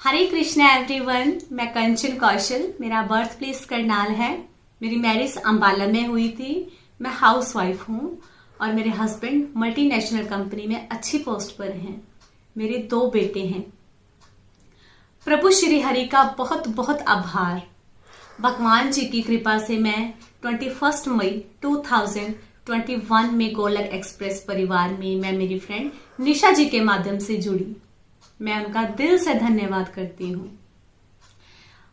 हरे Krishna everyone. मैं कंचन कौशल, मेरा birth place Karnal है। मेरी मैरिज अंबाला में हुई थी। मैं हाउस वाइफ हूँ और मेरे हस्बैंड मल्टीनेशनल कंपनी में अच्छी पोस्ट पर हैं। मेरे 2 बेटे हैं। प्रभु श्री हरि का बहुत बहुत आभार। भगवान जी की कृपा से मैं 21 मई 2021 में गोलक एक्सप्रेस परिवार में मैं मेरी फ्रेंड निशा जी के माध्यम से जुड़ी। मैं उनका दिल से धन्यवाद करती हूँ।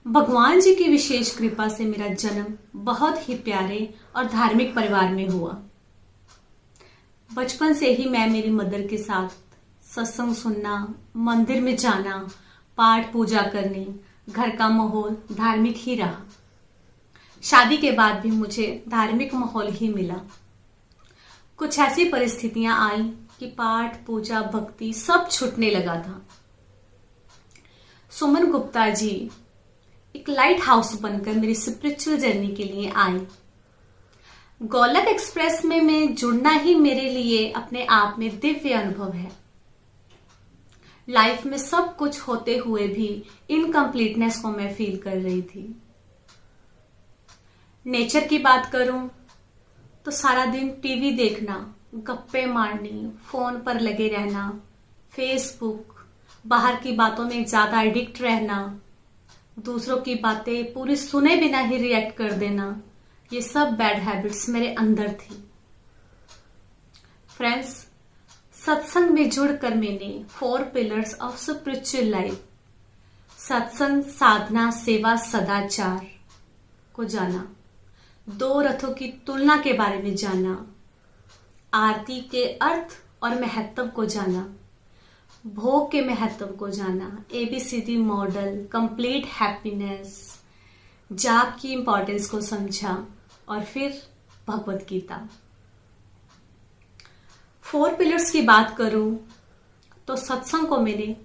भगवान जी की विशेष कृपा से मेरा जन्म बहुत ही प्यारे और धार्मिक परिवार में हुआ। बचपन से ही मैं मेरी मदर के साथ सत्संग सुनना, मंदिर में जाना, पाठ पूजा करने, घर का माहौल धार्मिक ही रहा। शादी के बाद भी मुझे धार्मिक माहौल ही मिला। कुछ ऐसी परिस्थितियां आई कि पाठ पूजा भक्ति सब छूटने लगा था। सुमन गुप्ता जी एक लाइट हाउस बनकर मेरी स्पिरिचुअल जर्नी के लिए आई। गोलक एक्सप्रेस में मैं जुड़ना ही मेरे लिए अपने आप में दिव्य अनुभव है। लाइफ में सब कुछ होते हुए भी इनकम्प्लीटनेस को मैं फील कर रही थी। नेचर की बात करूं तो सारा दिन टीवी देखना, गप्पे मारनी, फोन पर लगे रहना, फेसबुक, बाहर की बातों में ज्यादा एडिक्ट रहना, दूसरों की बातें पूरी सुने बिना ही रिएक्ट कर देना, ये सब बैड हैबिट्स मेरे अंदर थी। फ्रेंड्स, सत्संग में जुड़कर मैंने 4 पिलर्स ऑफ स्पिरिचुअल लाइफ, सत्संग, साधना, सेवा, सदाचार को जाना। 2 रथों की तुलना के बारे में जाना, आरती के अर्थ और महत्व को जाना, भोग के महत्व को जाना, ABCD मॉडल, कंप्लीट हैप्पीनेस, जाप की इंपॉर्टेंस को समझा और फिर भगवत गीता। 4 पिलर्स की बात करूं तो सत्संग को मैंने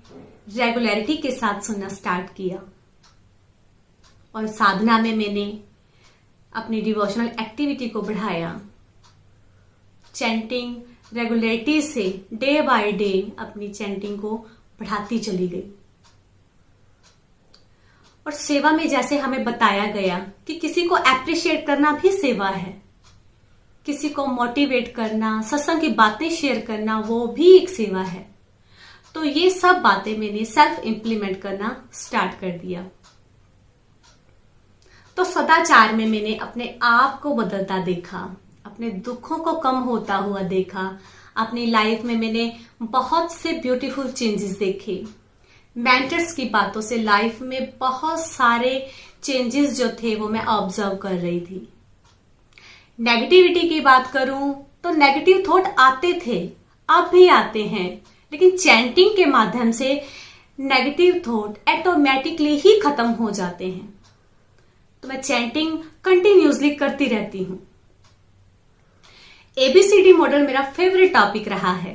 रेगुलरिटी के साथ सुनना स्टार्ट किया और साधना में मैंने अपनी डिवोशनल एक्टिविटी को बढ़ाया। चैंटिंग रेगुलरिटी से डे बाय डे अपनी चैंटिंग को बढ़ाती चली गई। और सेवा में जैसे हमें बताया गया कि किसी को एप्रिशिएट करना भी सेवा है, किसी को मोटिवेट करना, सत्संग की बातें शेयर करना, वो भी एक सेवा है। तो ये सब बातें मैंने सेल्फ इंप्लीमेंट करना स्टार्ट कर दिया। तो सदाचार में मैंने अपने आप को बदलता देखा, अपने दुखों को कम होता हुआ देखा। अपनी लाइफ में मैंने बहुत से ब्यूटीफुल चेंजेस देखे। मेंटर्स की बातों से लाइफ में बहुत सारे चेंजेस जो थे वो मैं ऑब्जर्व कर रही थी। नेगेटिविटी की बात करूं तो नेगेटिव थॉट आते थे, अब भी आते हैं, लेकिन चैंटिंग के माध्यम से नेगेटिव थॉट ऑटोमेटिकली ही खत्म हो जाते हैं। तो मैं चैंटिंग कंटिन्यूसली करती रहती हूं। ABCD मॉडल मेरा फेवरेट टॉपिक रहा है।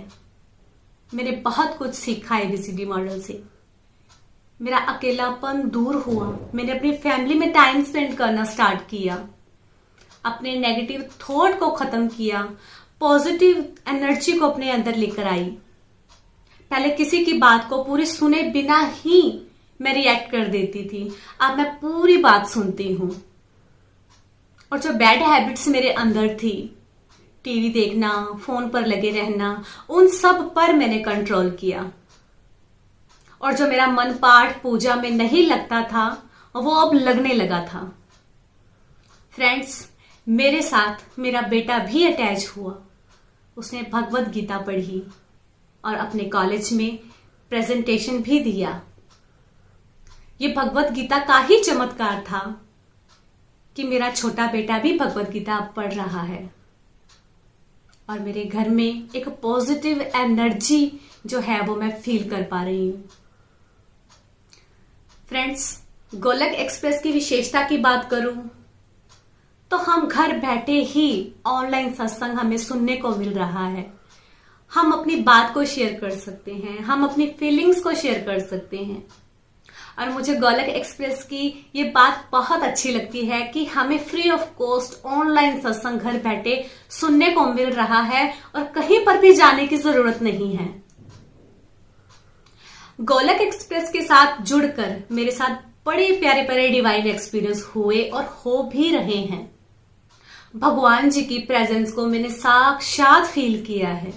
मैंने बहुत कुछ सीखा ABCD मॉडल से। मेरा अकेलापन दूर हुआ। मैंने अपनी फैमिली में टाइम स्पेंड करना स्टार्ट किया, अपने नेगेटिव थॉट को खत्म किया, पॉजिटिव एनर्जी को अपने अंदर लेकर आई। पहले किसी की बात को पूरी सुने बिना ही मैं रिएक्ट कर देती थी, अब मैं पूरी बात सुनती हूं। और जो बैड हैबिट्स मेरे अंदर थी, टीवी देखना, फोन पर लगे रहना, उन सब पर मैंने कंट्रोल किया। और जो मेरा मन पाठ पूजा में नहीं लगता था वो अब लगने लगा था। फ्रेंड्स, मेरे साथ मेरा बेटा भी अटैच हुआ। उसने भगवत गीता पढ़ी और अपने कॉलेज में प्रेजेंटेशन भी दिया। ये भगवत गीता का ही चमत्कार था कि मेरा छोटा बेटा भी भगवत गीता पढ़ रहा है और मेरे घर में एक पॉजिटिव एनर्जी जो है वो मैं फील कर पा रही हूं। फ्रेंड्स, गोलक एक्सप्रेस की विशेषता की बात करूं तो हम घर बैठे ही ऑनलाइन सत्संग हमें सुनने को मिल रहा है। हम अपनी बात को शेयर कर सकते हैं, हम अपनी फीलिंग्स को शेयर कर सकते हैं। और मुझे गोलक एक्सप्रेस की ये बात बहुत अच्छी लगती है कि हमें फ्री ऑफ कॉस्ट ऑनलाइन सत्संग घर बैठे सुनने को मिल रहा है और कहीं पर भी जाने की जरूरत नहीं है। गोलक एक्सप्रेस के साथ जुड़कर मेरे साथ बड़े प्यारे प्यारे डिवाइन एक्सपीरियंस हुए और हो भी रहे हैं। भगवान जी की प्रेजेंस को मैंने साक्षात फील किया है।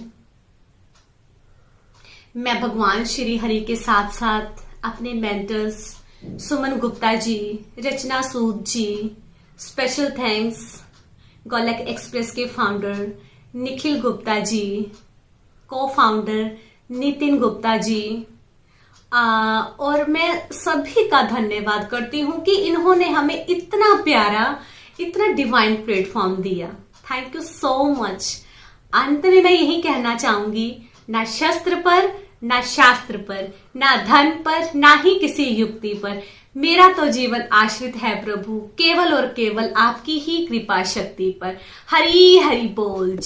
मैं भगवान श्री हरि के साथ साथ अपने मेंटर्स सुमन गुप्ता जी, रचना सूद जी, स्पेशल थैंक्स गोलक एक्सप्रेस के फाउंडर निखिल गुप्ता जी, को फाउंडर नितिन गुप्ता जी, और मैं सभी का धन्यवाद करती हूं कि इन्होंने हमें इतना प्यारा, इतना डिवाइन प्लेटफॉर्म दिया। Thank you so much. अंत में मैं यही कहना चाहूंगी, ना शस्त्र पर, ना शास्त्र पर, ना धन पर, ना ही किसी युक्ति पर, मेरा तो जीवन आश्रित है प्रभु केवल और केवल आपकी ही कृपा शक्ति पर। हरि हरि बोल।